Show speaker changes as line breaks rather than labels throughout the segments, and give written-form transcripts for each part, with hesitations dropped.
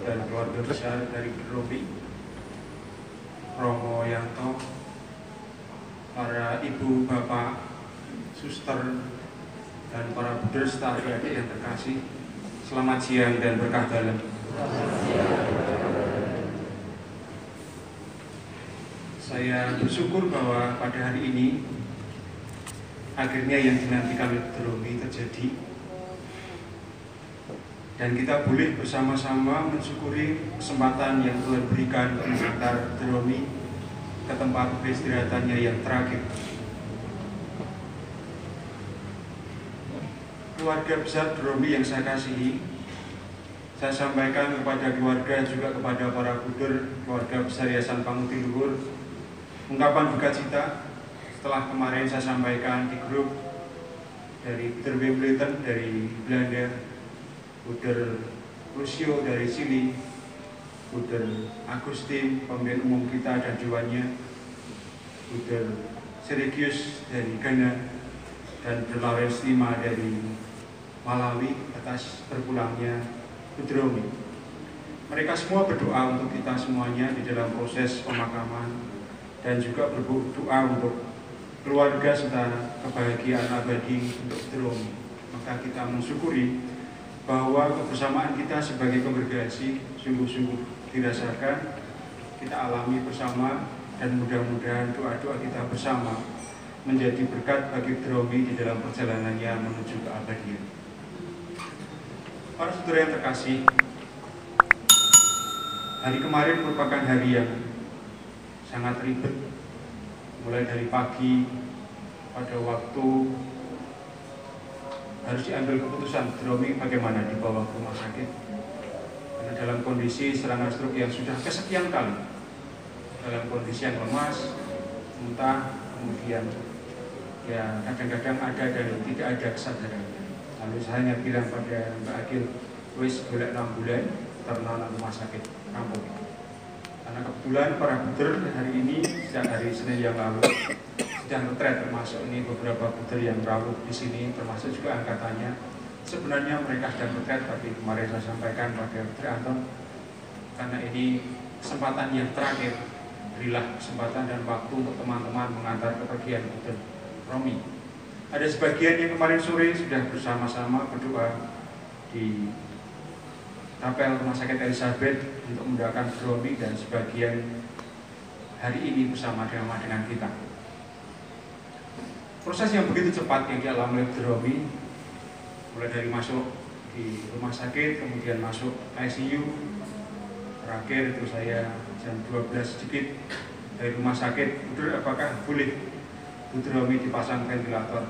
dan keluarga besar dari Romi, Romo Yanto, para ibu, bapak, suster, dan para budders, adik-adik yang terkasih. Selamat siang dan berkah dalam. Saya bersyukur bahwa pada hari ini akhirnya yang dinantikan oleh Romi terjadi, dan kita boleh bersama-sama mensyukuri kesempatan yang Tuhan berikan mengantar Romi ke tempat peristirahatannya yang terakhir. Keluarga besar Romi yang saya kasihi, saya sampaikan kepada keluarga, juga kepada para buder, keluarga besar Yayasan Panguti Luhur, ungkapan duka cita setelah kemarin saya sampaikan di grup dari Buder Wimbledon dari Belanda, Buder Lucio dari Chili, Buder Agustin, pemimpin umum kita dan juannya, Buder Sergius dari Ghana, dan Buder Lawrence Lima dari Malawi atas berpulangnya Buder Romi. Mereka semua berdoa untuk kita semuanya di dalam proses pemakaman, dan juga berdoa untuk keluarga serta kebahagiaan abadi untuk Buder Romi. Maka kita mensyukuri bahwa kebersamaan kita sebagai kongregasi sungguh-sungguh dirasakan, kita alami bersama, dan mudah-mudahan doa-doa kita bersama menjadi berkat bagi Buder Romi di dalam perjalanannya menuju keabadian. Para saudara yang terkasih, hari kemarin merupakan hari yang sangat ribet, mulai dari pagi pada waktu harus diambil keputusan Buder Romi bagaimana dibawa ke rumah sakit, karena dalam kondisi serangan stroke yang sudah kesekian kali, dalam kondisi yang lemas, muntah, kemudian ya kadang-kadang ada dan tidak ada kesadarannya. Lalu saya hanya bilang pada Mbak Agil, wis golek 6 bulan ternak rumah sakit kampung. Karena kebetulan para buder hari ini sejak hari Senin yang lalu sedang retret, termasuk ini beberapa buder yang rawuh di sini, termasuk juga angkatannya. Sebenarnya mereka sedang retret, tapi kemarin saya sampaikan pada Buder Anton, karena ini kesempatan yang terakhir, berilah kesempatan dan waktu untuk teman-teman mengantar kepergian Buder Romi. Ada sebagian yang kemarin sore sudah bersama-sama berdoa di Kapel Rumah Sakit Elizabeth untuk mendoakan Buder Romi, dan sebagian hari ini bersama dengan kita. Proses yang begitu cepat yang dialami oleh Buder Romi, mulai dari masuk di rumah sakit, kemudian masuk ICU, terakhir itu saya jam 12 sedikit dari rumah sakit, Buder, apakah boleh Buder Romi dipasang ventilator?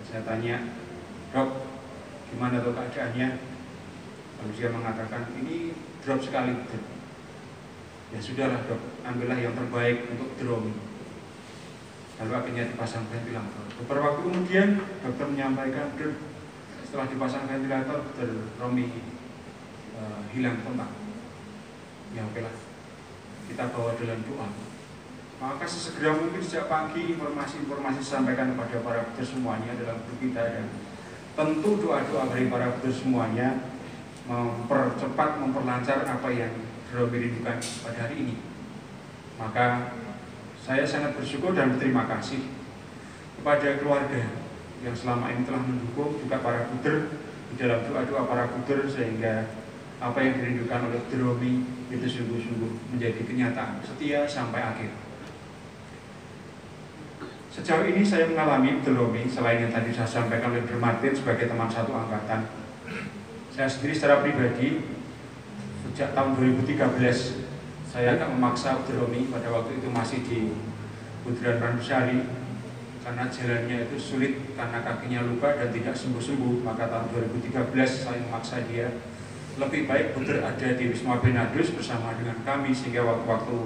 Saya tanya, dok, gimana tuh keadaannya? Lalu dia mengatakan, ini drop sekali, Buder. Ya sudahlah dok, ambillah yang terbaik untuk Buder Romi. Lalu akhirnya dipasang ventilator. Beberapa waktu kemudian dokter menyampaikan, Buder, setelah dipasang ventilator, Buder Romi hilang kontak. Ya oke lah, kita bawa dalam doa. Maka sesegera mungkin sejak pagi informasi-informasi disampaikan kepada para buder semuanya dalam grup kita, dan tentu doa-doa dari para buder semuanya mempercepat, memperlancar apa yang Romi rindukan pada hari ini. Maka saya sangat bersyukur dan berterima kasih kepada keluarga yang selama ini telah mendukung, juga para buder di dalam doa-doa para buder, sehingga apa yang dirindukan oleh Buder Romi itu sungguh-sungguh menjadi kenyataan, setia sampai akhir. Sejauh ini saya mengalami Buder Romi, selain yang tadi saya sampaikan oleh Buder Martin sebagai teman satu angkatan, saya sendiri secara pribadi sejak tahun 2013 saya agak memaksa Buder Romi, pada waktu itu masih di Buderan Ranusari, karena jalannya itu sulit, karena kakinya luka dan tidak sembuh-sembuh. Maka tahun 2013 saya memaksa dia, lebih baik Buder ada di Wisma Benadus bersama dengan kami, sehingga waktu-waktu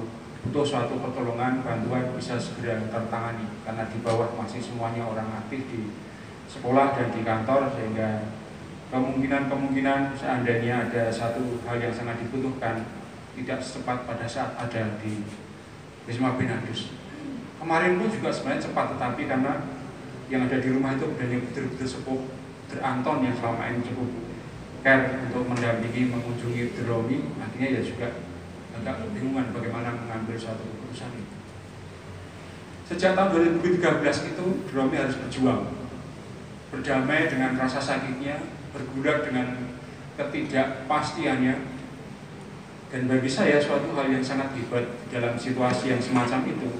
butuh suatu pertolongan, bantuan bisa segera tertangani, karena di bawah masih semuanya orang aktif di sekolah dan di kantor, sehingga kemungkinan seandainya ada satu hal yang sangat dibutuhkan tidak secepat pada saat ada di Wisma Benadus. Kemarin pun juga sebenarnya cepat, tetapi karena yang ada di rumah itu udah yang betul-betul sepuh, Buder Anton yang selama ini cukup care untuk mendampingi, mengunjungi Dromi, akhirnya ya juga agak kebingungan bagaimana mengambil suatu keputusan itu. Sejak tahun 2013 itu Dromi harus berjuang, berdamai dengan rasa sakitnya, bergulat dengan ketidakpastiannya. Dan bagi saya suatu hal yang sangat hebat dalam situasi yang semacam itu,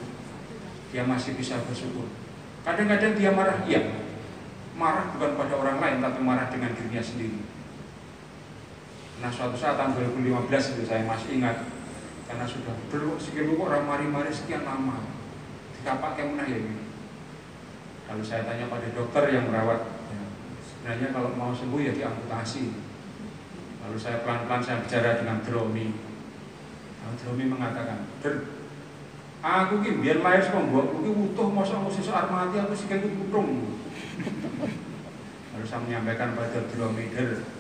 dia masih bisa bersyukur. Kadang-kadang dia marah, iya, marah bukan pada orang lain, tapi marah dengan dirinya sendiri. Nah suatu saat tahun 2015 itu saya masih ingat, karena sudah bersikir orang mari-mari sekian lama, dikapak yang mana ya ini. Lalu saya tanya pada dokter yang merawat, ya, sebenarnya kalau mau sembuh ya diamputasi. Lalu saya pelan-pelan saya bicara dengan Dromi. Lalu Dromi mengatakan, aku ki biar lahir sekombok, aku ki utuh masa aku sesuk arep mati aku sikilku putung. Lalu saya menyampaikan pada Dromi,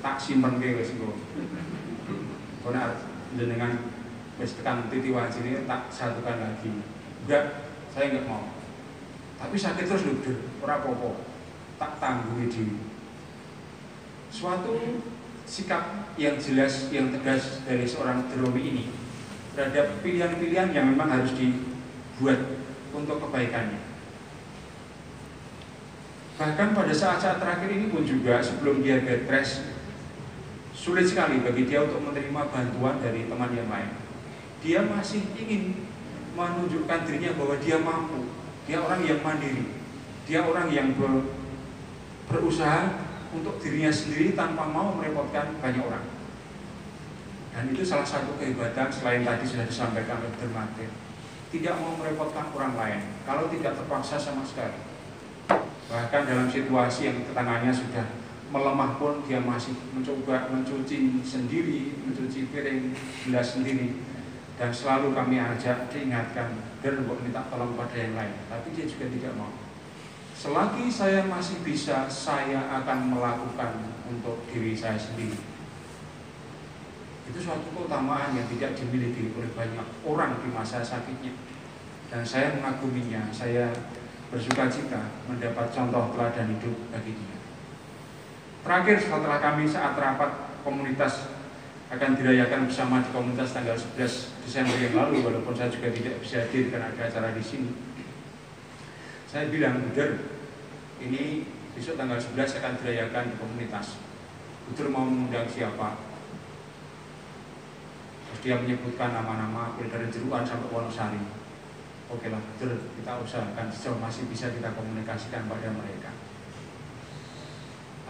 tak simpen ke wis engko. Kok nek jenengan wis tekan titik wajine tak satukan lagi. Enggak, saya enggak mau. Tapi sakit terus lho, ora apa-apa. Tak tanggungi diri. Suatu sikap yang jelas, yang tegas dari seorang Dromi ini terhadap pilihan-pilihan yang memang harus dibuat untuk kebaikannya. Bahkan pada saat-saat terakhir ini pun juga sebelum dia bed rest, sulit sekali bagi dia untuk menerima bantuan dari teman yang lain. Dia masih ingin menunjukkan dirinya bahwa dia mampu, dia orang yang mandiri, dia orang yang berusaha untuk dirinya sendiri tanpa mau merepotkan banyak orang. Dan itu salah satu kehebatan selain tadi sudah disampaikan oleh Dr. Martin. Tidak mau merepotkan orang lain, kalau tidak terpaksa sama sekali. Bahkan dalam situasi yang tangannya sudah melemah pun dia masih mencoba mencuci sendiri, mencuci piring, gelas sendiri. Dan selalu kami ajak, diingatkan, dan minta tolong pada yang lain. Tapi dia juga tidak mau. Selagi saya masih bisa, saya akan melakukan untuk diri saya sendiri. Itu suatu keutamaan yang tidak dimiliki oleh banyak orang di masa sakitnya. Dan saya mengaguminya, saya bersukacita mendapat contoh teladan hidup bagi dia. Terakhir setelah kami saat rapat komunitas akan dirayakan bersama di komunitas tanggal 11 Desember yang lalu, walaupun saya juga tidak bisa hadir karena ada acara di sini. Saya bilang, Buder, ini besok tanggal 11 akan dirayakan di komunitas. Buder mau mengundang siapa? Terus dia menyebutkan nama-nama mulai dari Jeruan sampai Wonosari. Oke lah, Buder, kita usahakan sejauh masih bisa kita komunikasikan pada mereka.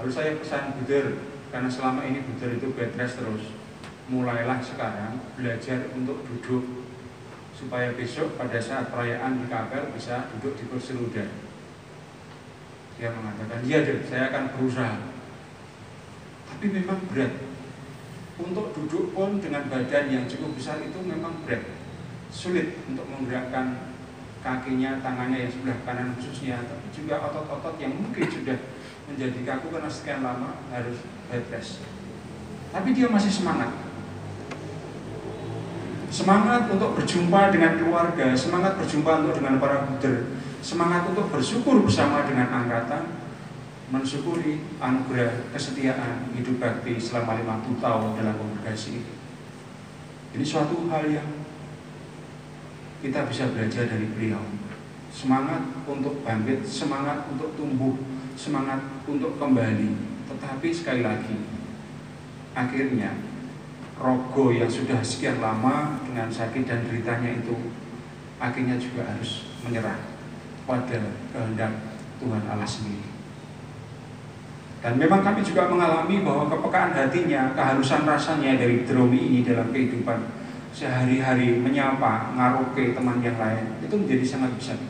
Lalu saya pesan Buder, karena selama ini Buder itu bed rest terus, mulailah sekarang belajar untuk duduk supaya besok pada saat perayaan di kapel bisa duduk di kursi roda. Dia mengatakan, iya deh, saya akan berusaha. Tapi memang berat. Untuk duduk pun dengan badan yang cukup besar itu memang berat. Sulit untuk menggerakkan kakinya, tangannya yang sebelah kanan khususnya, tapi juga otot-otot yang mungkin sudah menjadi kaku karena sekian lama harus bed rest. Tapi dia masih semangat. Semangat untuk berjumpa dengan keluarga, semangat berjumpa untuk dengan para buder, semangat untuk bersyukur bersama dengan angkatan, mensyukuri anugerah kesetiaan hidup bakti selama 50 tahun dalam kongregasi ini. Ini suatu hal yang kita bisa belajar dari beliau. Semangat untuk bangkit, semangat untuk tumbuh, semangat untuk kembali. Tetapi sekali lagi, akhirnya rogo yang sudah sekian lama dengan sakit dan deritanya itu akhirnya juga harus menyerah pada kehendak Tuhan Allah sendiri. Dan memang kami juga mengalami bahwa kepekaan hatinya, kehalusan rasanya dari Dromi ini dalam kehidupan sehari-hari, menyapa, ngaroke teman yang lain, itu menjadi sangat besar.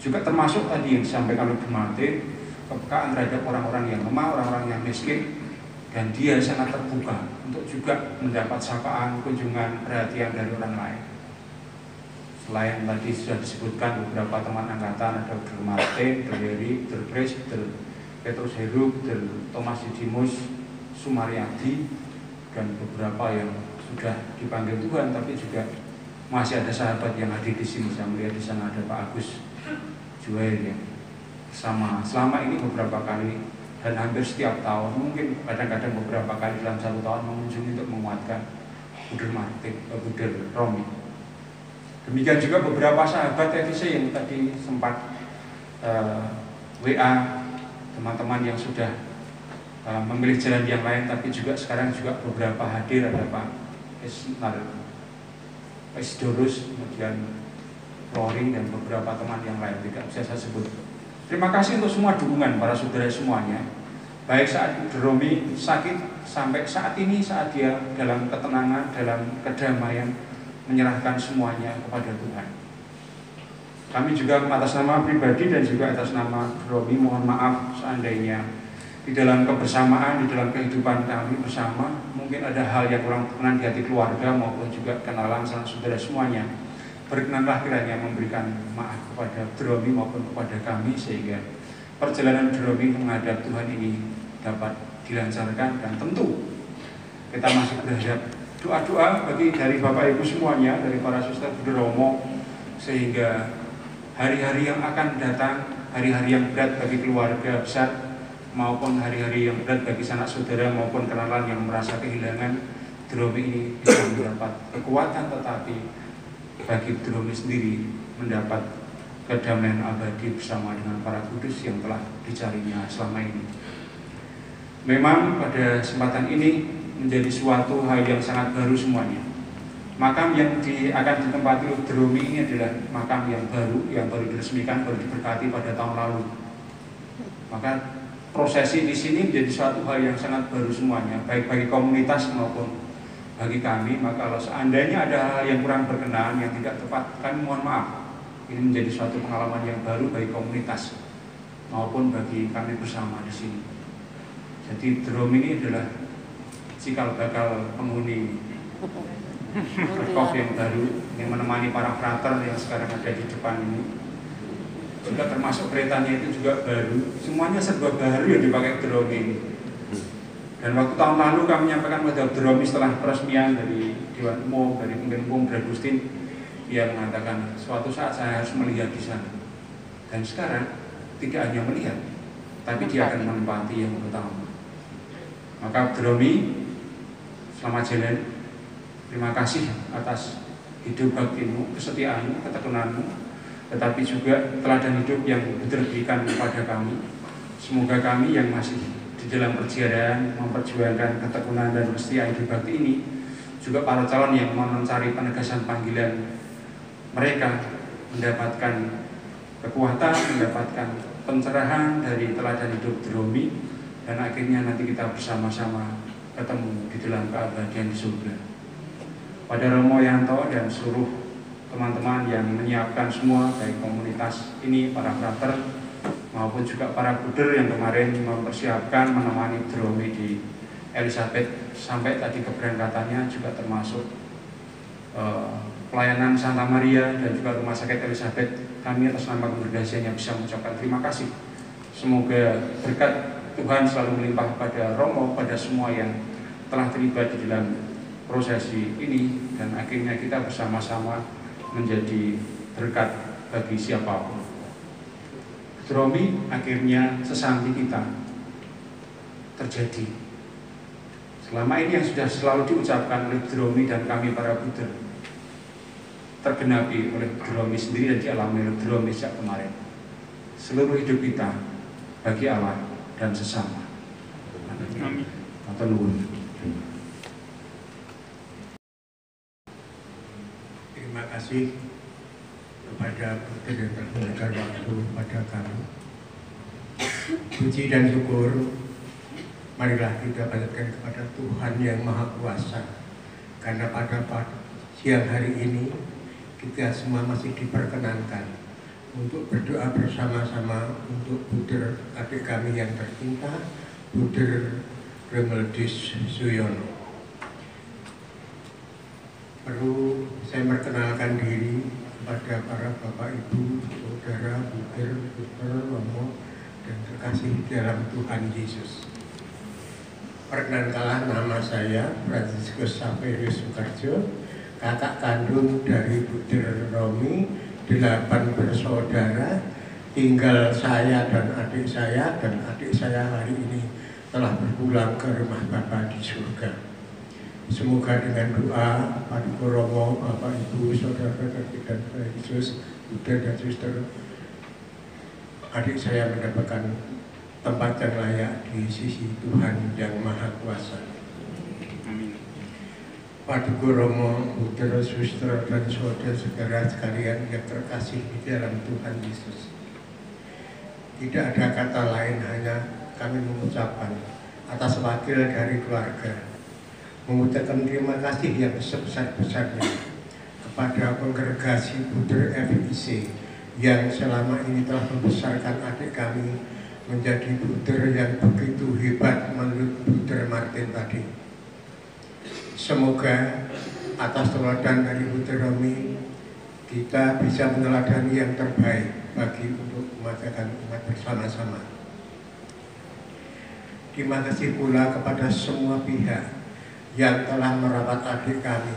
Juga termasuk tadi yang disampaikan oleh Bu Martin, kepekaan terhadap orang-orang yang lemah, orang-orang yang miskin, dan dia sangat terbuka untuk juga mendapat sapaan, kunjungan, perhatian dari orang lain. Selain tadi sudah disebutkan beberapa teman angkatan, ada Dr. Martin, Dr. Heri, Dr. Grace, Dr. Petrus Heruk, Dr. Thomas Didimus, Sumaryadi, dan beberapa yang sudah dipanggil Tuhan, tapi juga masih ada sahabat yang hadir di sini. Saya melihat di sana ada Pak Agus Juwair yang selama ini beberapa kali dan hampir setiap tahun, mungkin kadang-kadang beberapa kali dalam 1 tahun mengunjungi untuk menguatkan Buder Martin, Buder Romi. Demikian juga beberapa sahabat TVC yang tadi sempat WA teman-teman yang sudah memilih jalan yang lain, tapi juga sekarang juga beberapa hadir, ada Pak Isidorus, kemudian Rory dan beberapa teman yang lain tidak bisa saya sebut. Terima kasih untuk semua dukungan para saudara semuanya, baik saat Romi sakit sampai saat ini, saat dia dalam ketenangan, dalam kedamaian menyerahkan semuanya kepada Tuhan. Kami juga atas nama pribadi dan juga atas nama Romi mohon maaf seandainya di dalam kebersamaan, di dalam kehidupan kami bersama mungkin ada hal yang kurang berkenan di hati keluarga maupun juga kenalan saudara semuanya. Berkenanlah kiranya memberikan maaf kepada Romi maupun kepada kami sehingga perjalanan Romi menghadap Tuhan ini dapat dilancarkan, dan tentu kita masih berharap doa-doa bagi dari Bapak Ibu semuanya, dari para suster Buder Romo, sehingga hari-hari yang akan datang, hari-hari yang berat bagi keluarga besar maupun hari-hari yang berat bagi sanak saudara maupun kenalan yang merasa kehilangan, Romi ini bisa mendapat kekuatan, tetapi bagi Romi sendiri mendapat kedamaian abadi bersama dengan para kudus yang telah dicarinya selama ini. Memang pada kesempatan ini menjadi suatu hal yang sangat baru semuanya. Makam yang akan ditempati oleh Romi ini adalah makam yang baru diresmikan, baru diberkati pada tahun lalu. Maka prosesi di sini menjadi suatu hal yang sangat baru semuanya, baik bagi komunitas maupun bagi kami. Maka kalau seandainya ada hal yang kurang berkenan, yang tidak tepat, kami mohon maaf. Ini menjadi suatu pengalaman yang baru bagi komunitas maupun bagi kami bersama di sini. Jadi Romi ini adalah cikal bakal penghuni Perkov yang baru yang menemani para frater yang sekarang ada di depan ini. Juga termasuk keretanya itu juga baru, semuanya serba baru yang dipakai Romi ini. Dan waktu tahun lalu kami menyampaikan pada Romi setelah peresmian dari Dewan Umum, dari Pemimpin Umum Agustin, dia mengatakan suatu saat saya harus melihat di sana. Dan sekarang tidak hanya melihat, tapi dia akan menempati yang pertama. Maka Romi, selamat jalan. Terima kasih atas hidup baktimu, kesetiaanmu, ketekunanmu, tetapi juga teladan hidup yang diberikan kepada kami. Semoga kami yang masih di dalam perjalanan memperjuangkan ketekunan dan kesetiaan hidup bakti ini, juga para calon yang mau mencari penegasan panggilan mereka mendapatkan kekuatan, mendapatkan pencerahan dari teladan hidup Romi, dan akhirnya nanti kita bersama-sama ketemu di dalam keabadian di surga. Pada Romo Yanto dan seluruh teman-teman yang menyiapkan semua, baik komunitas ini, para frater, maupun juga para buder yang kemarin mempersiapkan menemani Romi di Elizabeth sampai tadi keberangkatannya, juga termasuk pelayanan Santa Maria dan juga Rumah Sakit Elizabeth. Kami atas nama kongregasinya bisa mengucapkan terima kasih. Semoga berkat Tuhan selalu melimpah pada Romo, pada semua yang telah terlibat di dalam prosesi ini, dan akhirnya kita bersama-sama menjadi berkat bagi siapapun. Romi akhirnya sesampai kita terjadi. Selama ini yang sudah selalu diucapkan oleh Romi dan kami para buder tergenapi oleh Romi sendiri dan dialami oleh Romi sejak kemarin. Seluruh hidup kita bagi Allah dan sesama. Amin. Matur nuwun.
Terima kasih kepada buder yang telah memberikan waktu pada kami. Puji dan syukur marilah kita panjatkan kepada Tuhan yang Maha Kuasa, karena pada siang hari ini kita semua masih diperkenankan untuk berdoa bersama-sama untuk buder adik kami yang tercinta, Buder Remeldis Suyono. Perlu saya perkenalkan diri kepada para Bapak Ibu, Saudara, Buder, Suster, Romo, dan terkasih dalam Tuhan Yesus. Perkenalkanlah, nama saya Franciscus Saverius Soekarjo, kakak kandung dari Buder Romi, 8 bersaudara tinggal saya dan adik saya hari ini telah berpulang ke rumah Bapa di surga. Semoga dengan doa Paduka Rama, Bapak Ibu, Saudara-saudara dan Yesus, Buddha dan Suster, adik saya mendapatkan tempat yang layak di sisi Tuhan yang Maha Kuasa.
Amin.
Paduka Rama, Buddha, Suster dan saudara-saudara sekalian yang terkasih di dalam Tuhan Yesus. Tidak ada kata lain, hanya kami mengucapkan atas wakil dari keluarga, mengucapkan terima kasih yang sebesar-besarnya kepada kongregasi Buddha FIC yang selama ini telah membesarkan adik kami menjadi Buddha yang begitu hebat menurut Buddha Martin tadi. Semoga atas teladan dari Buddha Romi kita bisa meneladani yang terbaik bagi untuk memajukan umat bersama-sama. Terima kasih pula kepada semua pihak yang telah merawat adik kami,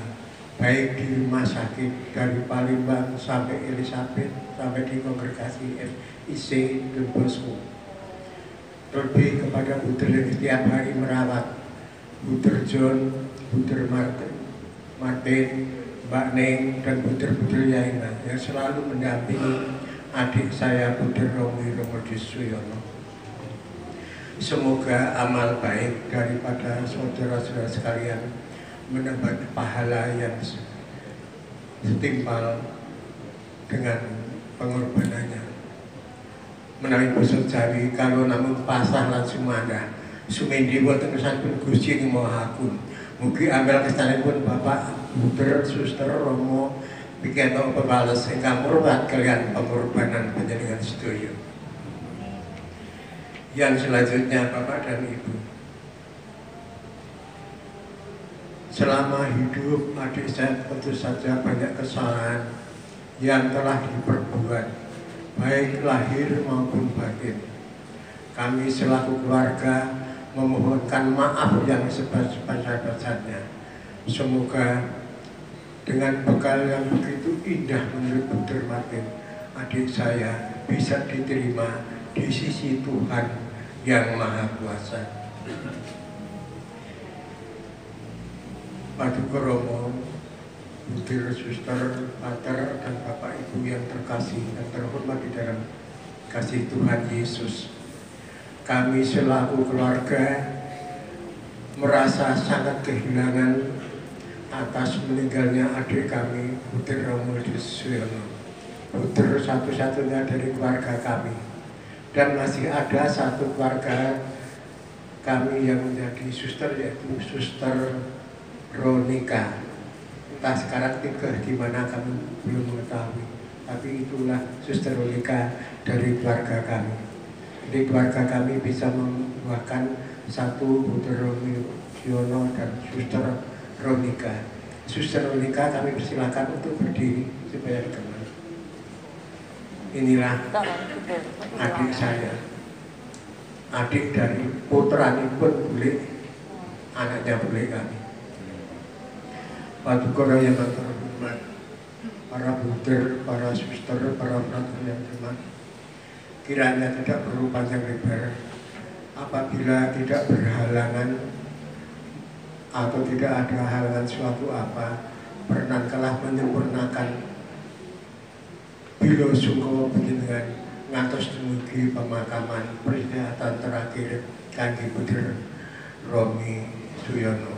baik di rumah sakit dari Palembang sampai Elizabeth, sampai di kongregasi FIC Don Bosco. Terlebih kepada Buddha yang setiap hari merawat Buddha John, Buddha Martin, Mbak Neng, dan Buddha lainnya yang selalu mendampingi adik saya Buddha Romi Romodis Suyono. Semoga amal baik daripada saudara-saudara sekalian mendapat pahala yang setimpal dengan pengorbanannya. Menawi basa Jawi, kalau namun pasah lan sumanda sumendi boten sampun Gusti ing Maha Agung. Mugi amel kestanipun Bapak Buddha Suster Romo pikantuk pepales ingkang murwat kalian pengorbanan panjenengan sedaya. Yang selanjutnya Bapak dan Ibu, selama hidup adik saya tentu saja banyak kesalahan yang telah diperbuat, baik lahir maupun batin. Kami selaku keluarga memohonkan maaf yang sebesar-besarnya. Semoga dengan bekal yang begitu indah menurut Buddha Martin, adik saya bisa diterima di sisi Tuhan yang Maha Kuasa. Paduka Rama, Buddha, Suster, Pater, dan Bapak Ibu yang terkasih dan terhormat di dalam kasih Tuhan Yesus, kami selaku keluarga merasa sangat kehilangan atas meninggalnya adik kami, Buddha Romodis Suyono, Buddha satu-satunya dari keluarga kami. Dan masih ada satu keluarga kami yang menjadi suster, yaitu Suster Ronika. Entah sekarang tinggal di mana kami belum mengetahui, tapi itulah Suster Ronika dari keluarga kami. Jadi keluarga kami bisa membuahkan satu Buddha Romi Suyono dan Suster Ronika. Suster Ronika kami persilakan untuk berdiri supaya dikenal. Inilah adik saya, adik dari putranipun bule, anaknya bule kami. Paduka yang terhormat, para Buddha, para suster, para frater yang terhormat, kiranya tidak perlu panjang lebar, apabila tidak berhalangan atau tidak ada halangan suatu apa, pernahkala menyempurnakan bila sungkawa panjenengan ngantos dumugi pemakaman peringatan terakhir kangge Buddha Romi Suyono.